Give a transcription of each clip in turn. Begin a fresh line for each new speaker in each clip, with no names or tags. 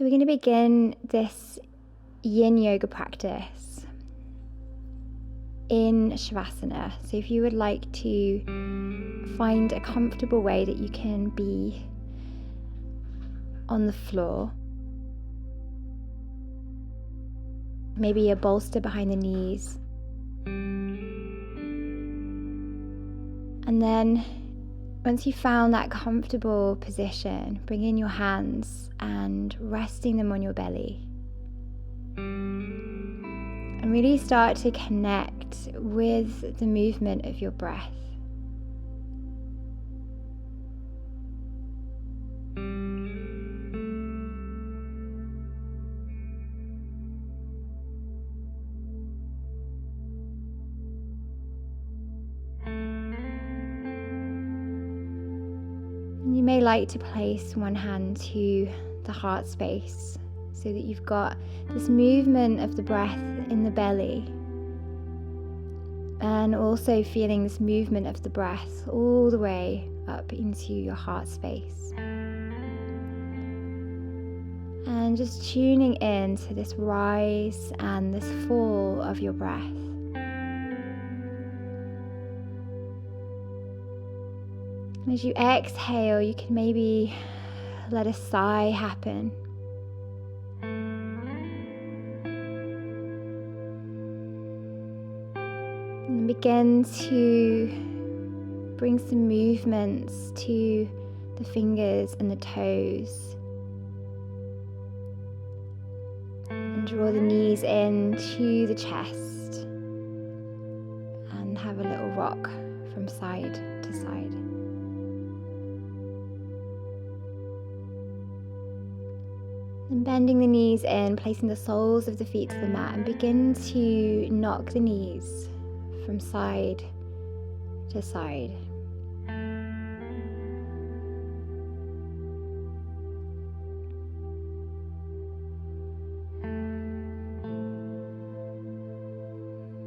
So we're going to begin this yin yoga practice in Shavasana. So if you would like to find a comfortable way that you can be on the floor, maybe a bolster behind the knees, and then once you've found that comfortable position, bring in your hands and resting them on your belly. And really start to connect with the movement of your breath. And you may like to place one hand to the heart space so that you've got this movement of the breath in the belly, and also feeling this movement of the breath all the way up into your heart space. And just tuning in to this rise and this fall of your breath. And as you exhale, you can maybe let a sigh happen. And begin to bring some movements to the fingers and the toes. And draw the knees in to the chest. And have a little rock from side to side. And bending the knees in, placing the soles of the feet to the mat, and begin to knock the knees from side to side.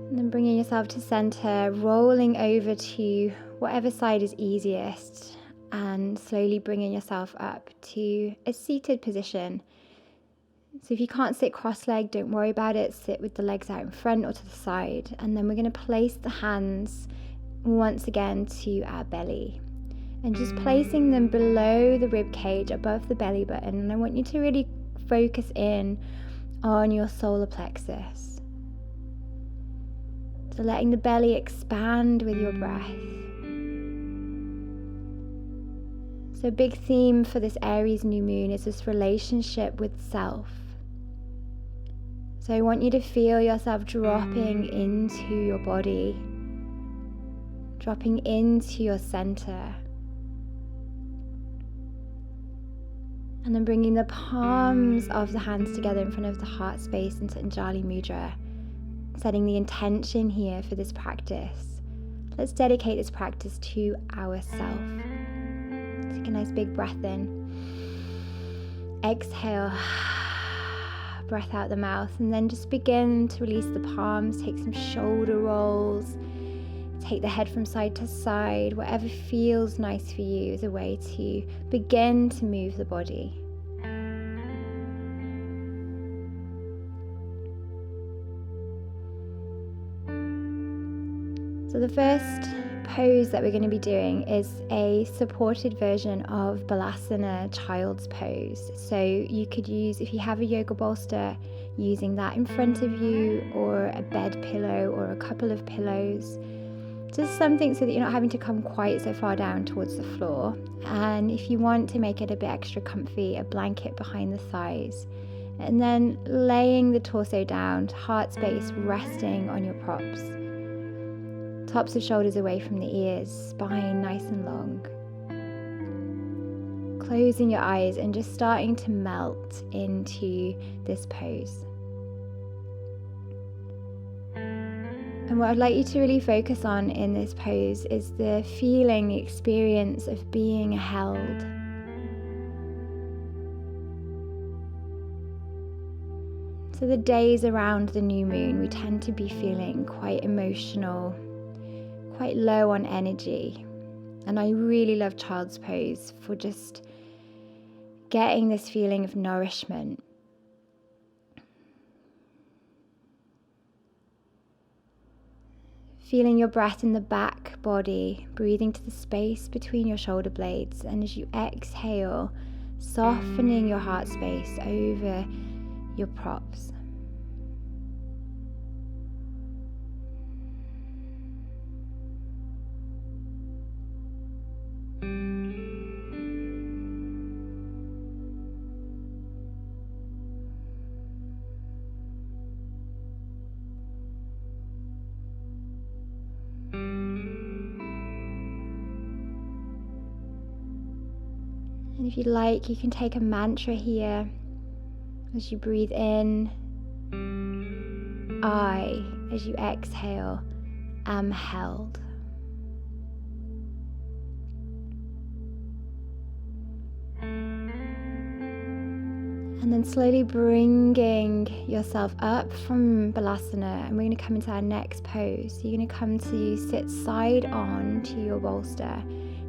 And then bringing yourself to center, rolling over to whatever side is easiest, and slowly bringing yourself up to a seated position. So if you can't sit cross-legged, don't worry about it. Sit with the legs out in front or to the side. And then we're going to place the hands once again to our belly. And just placing them below the rib cage, above the belly button. And I want you to really focus in on your solar plexus. So letting the belly expand with your breath. So a big theme for this Aries new moon is this relationship with self. So I want you to feel yourself dropping into your body, dropping into your center. And then bringing the palms of the hands together in front of the heart space into Anjali Mudra. Setting the intention here for this practice. Let's dedicate this practice to ourself. Take a nice big breath in. Exhale. Breath out the mouth, and then just begin to release the palms. Take some shoulder rolls. Take the head from side to side. Whatever feels nice for you is a way to begin to move the body. So the first pose that we're going to be doing is a supported version of Balasana, child's pose. So you could use, if you have a yoga bolster, using that in front of you, or a bed pillow or a couple of pillows. Just something so that you're not having to come quite so far down towards the floor. And if you want to make it a bit extra comfy, a blanket behind the thighs. And then laying the torso down, heart space resting on your props. Tops of shoulders away from the ears, spine nice and long. Closing your eyes and just starting to melt into this pose. And what I'd like you to really focus on in this pose is the feeling, the experience of being held. So the days around the new moon, we tend to be feeling quite emotional, quite low on energy. And I really love child's pose for just getting this feeling of nourishment. Feeling your breath in the back body, breathing to the space between your shoulder blades, and as you exhale, softening your heart space over your props. And if you like, you can take a mantra here as you breathe in. I, as you exhale, am held. And then slowly bringing yourself up from Balasana, and we're going to come into our next pose. So you're going to come to sit side on to your bolster,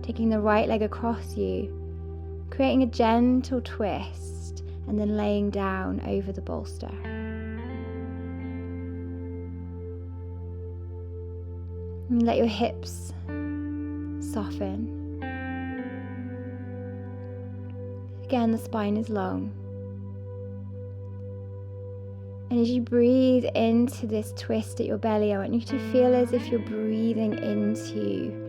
taking the right leg across you, creating a gentle twist, and then laying down over the bolster. And let your hips soften. Again, the spine is long. And as you breathe into this twist at your belly, I want you to feel as if you're breathing into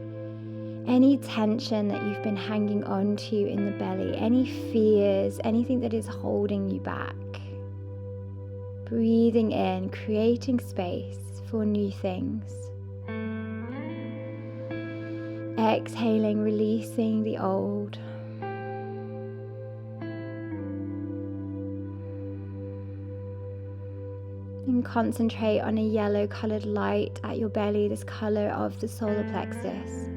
any tension that you've been hanging on to in the belly, any fears, anything that is holding you back. Breathing in, creating space for new things. Exhaling, releasing the old. And concentrate on a yellow colored light at your belly, this color of the solar plexus.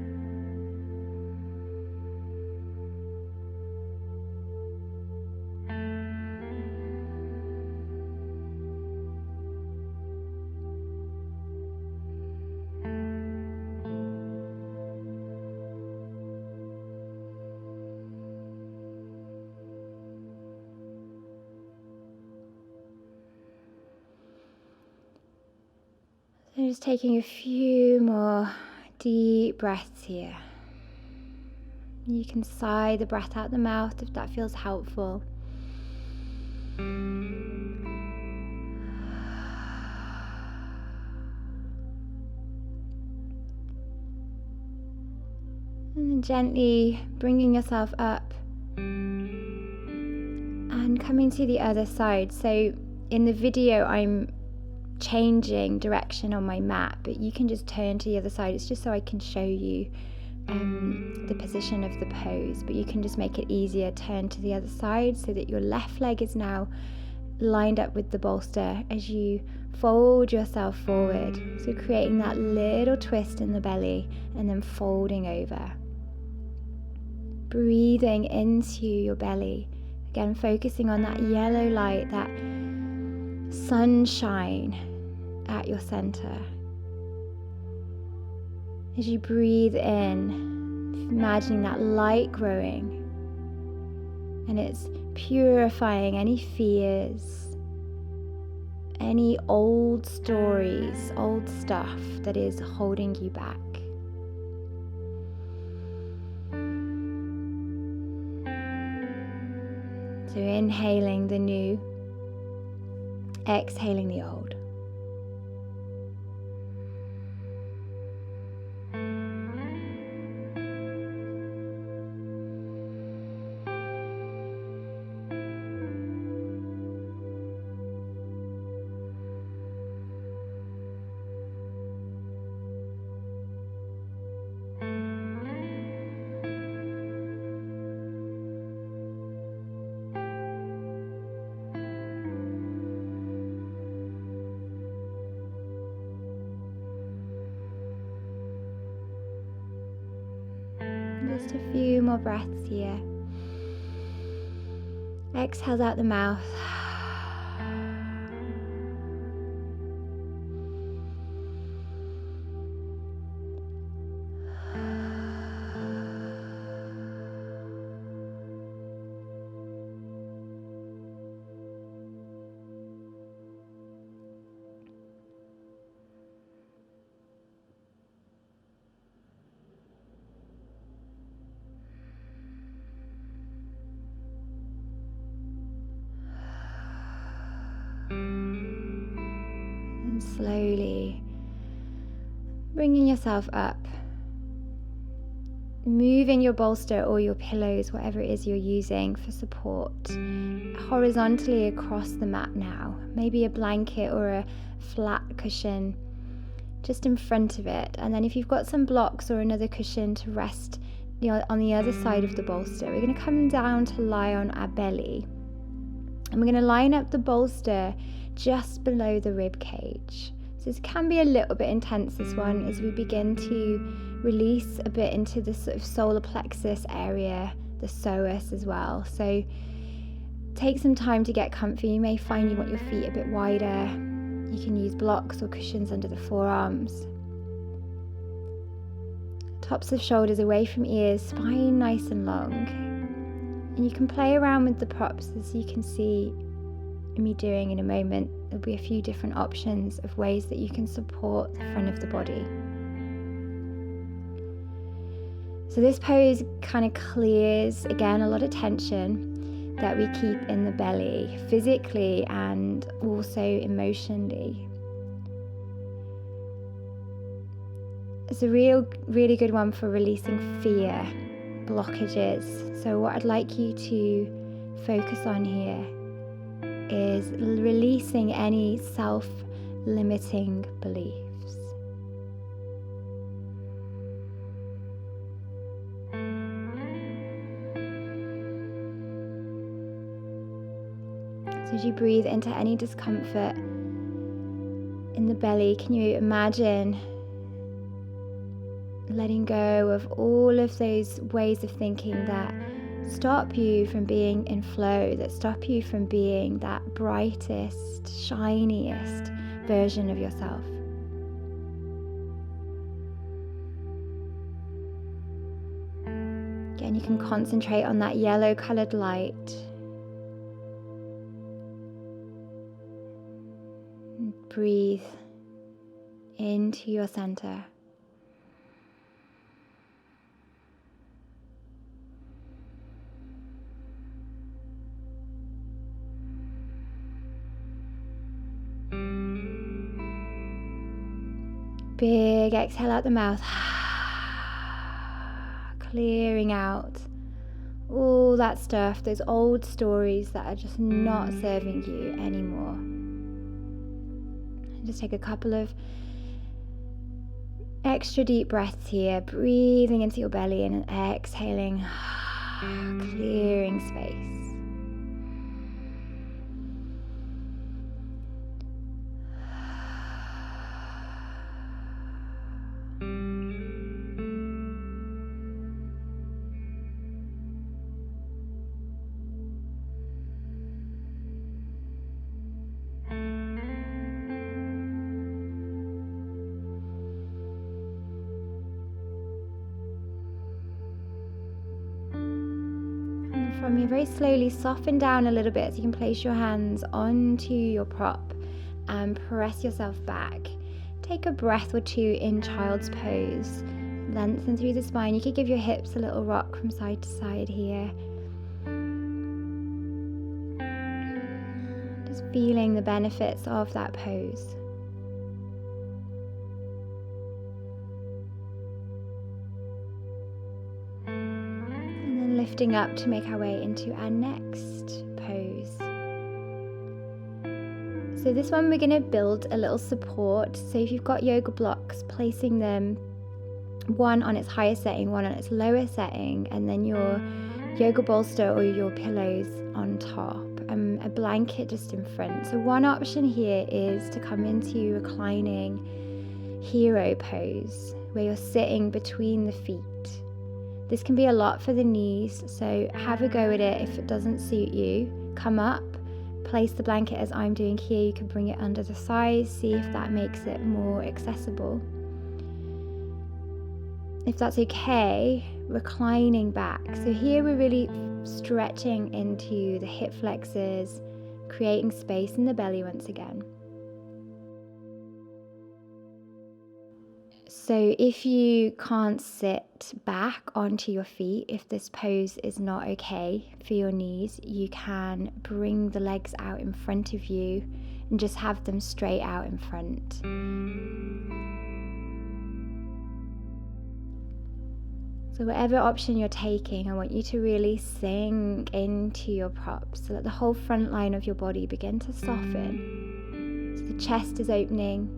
So just taking a few more deep breaths here. You can sigh the breath out the mouth if that feels helpful. And then gently bringing yourself up and coming to the other side. So in the video I'm changing direction on my mat, but you can just turn to the other side. It's just so I can show you the position of the pose, but you can just make it easier. Turn to the other side so that your left leg is now lined up with the bolster as you fold yourself forward. So creating that little twist in the belly and then folding over. Breathing into your belly. Again, focusing on that yellow light, that sunshine at your center. As you breathe in, imagining that light growing, and it's purifying any fears, any old stories, old stuff that is holding you back. So inhaling the new, exhaling the old. Just a few more breaths here. Exhale out the mouth. And slowly bringing yourself up, moving your bolster or your pillows, whatever it is you're using for support, horizontally across the mat now. Maybe a blanket or a flat cushion just in front of it. And then if you've got some blocks or another cushion to rest on the other side of the bolster, we're going to come down to lie on our belly. And we're going to line up the bolster just below the rib cage. So this can be a little bit intense, this one, as we begin to release a bit into the sort of solar plexus area, the psoas as well. So take some time to get comfy. You may find you want your feet a bit wider. You can use blocks or cushions under the forearms. Tops of shoulders away from ears, spine nice and long. And you can play around with the props, as you can see me doing in a moment. There'll be a few different options of ways that you can support the front of the body. So this pose kind of clears, again, a lot of tension that we keep in the belly, physically and also emotionally. It's a really good one for releasing fear, blockages. So what I'd like you to focus on here is releasing any self-limiting beliefs. So as you breathe into any discomfort in the belly, can you imagine letting go of all of those ways of thinking that stop you from being in flow, that stop you from being that brightest, shiniest version of yourself? Again, you can concentrate on that yellow colored light. And breathe into your center. Big exhale out the mouth, clearing out all that stuff, those old stories that are just not serving you anymore. And just take a couple of extra deep breaths here, breathing into your belly and exhaling, clearing space. From here, very slowly soften down a little bit so you can place your hands onto your prop and press yourself back. Take a breath or two in child's pose. Lengthen through the spine. You could give your hips a little rock from side to side here. Just feeling the benefits of that pose. Lifting up to make our way into our next pose. So this one we're going to build a little support. So if you've got yoga blocks, placing them one on its higher setting, one on its lower setting, and then your yoga bolster or your pillows on top, and a blanket just in front. So one option here is to come into reclining hero pose, where you're sitting between the feet. This can be a lot for the knees, so have a go at it. If it doesn't suit you, come up, place the blanket as I'm doing here. You can bring it under the thighs, see if that makes it more accessible. If that's okay, reclining back. So here we're really stretching into the hip flexors, creating space in the belly once again. So if you can't sit back onto your feet, if this pose is not okay for your knees, you can bring the legs out in front of you and just have them straight out in front. So whatever option you're taking, I want you to really sink into your props so that the whole front line of your body begin to soften. So the chest is opening.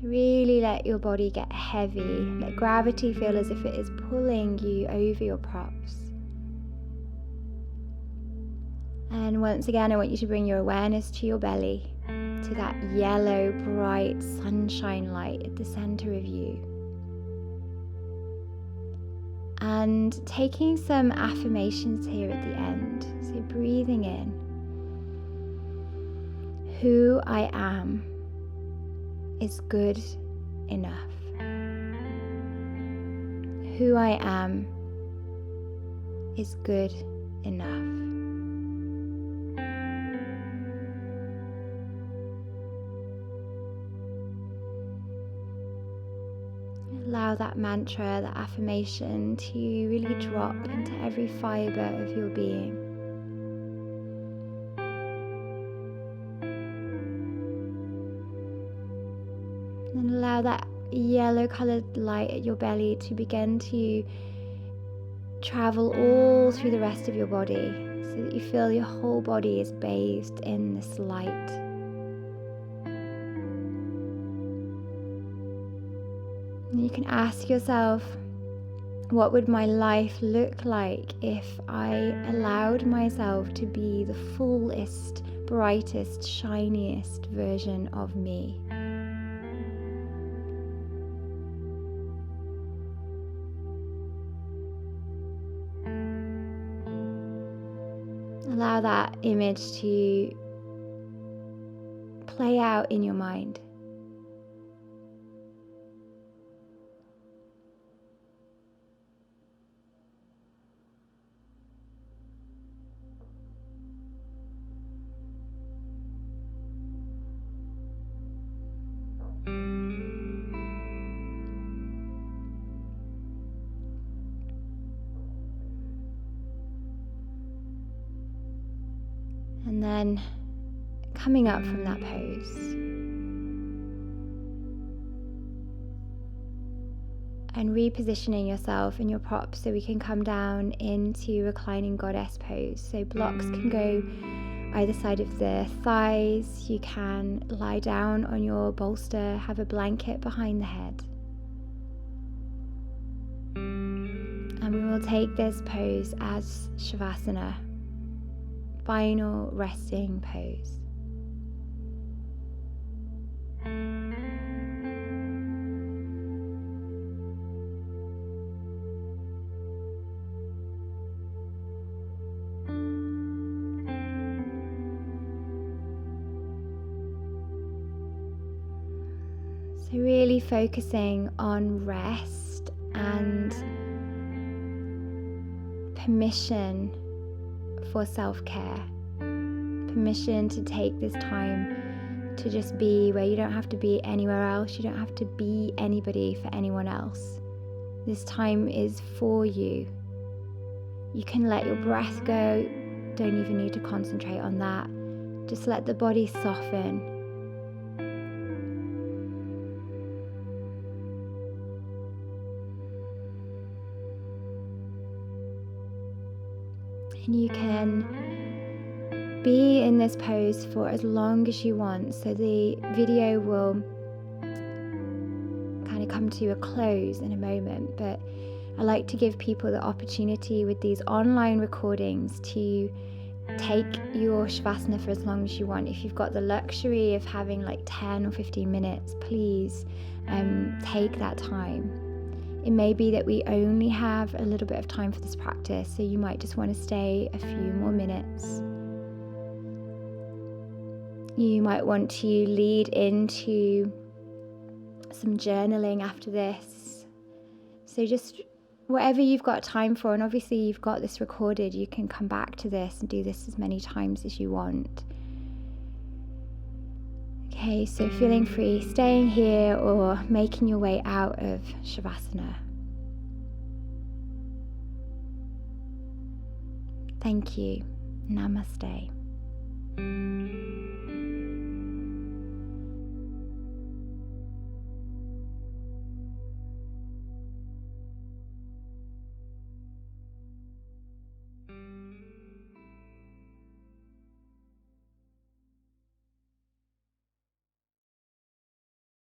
Really let your body get heavy. Let gravity feel as if it is pulling you over your props. And once again, I want you to bring your awareness to your belly, to that yellow, bright sunshine light at the center of you. And taking some affirmations here at the end. So breathing in. Who I am is good enough. Who I am is good enough. Allow that mantra, that affirmation to really drop into every fiber of your being. And allow that yellow colored light at your belly to begin to travel all through the rest of your body so that you feel your whole body is bathed in this light. And you can ask yourself, what would my life look like if I allowed myself to be the fullest, brightest, shiniest version of me? Allow that image to play out in your mind. And then coming up from that pose and repositioning yourself in your props so we can come down into reclining goddess pose. So blocks can go either side of the thighs. You can lie down on your bolster, have a blanket behind the head. And we will take this pose as Shavasana, final resting pose. So really focusing on rest and permission for self-care. Permission to take this time to just be where you don't have to be anywhere else. You don't have to be anybody for anyone else. This time is for you. You can let your breath go. Don't even need to concentrate on that. Just let the body soften. And you can be in this pose for as long as you want. So the video will kind of come to a close in a moment, but I like to give people the opportunity with these online recordings to take your Shavasana for as long as you want. If you've got the luxury of having like 10 or 15 minutes, please take that time. It may be that we only have a little bit of time for this practice, so you might just want to stay a few more minutes. You might want to lead into some journaling after this. So just whatever you've got time for, and obviously you've got this recorded, you can come back to this and do this as many times as you want. Okay, so feeling free staying here or making your way out of Shavasana. Thank you. Namaste.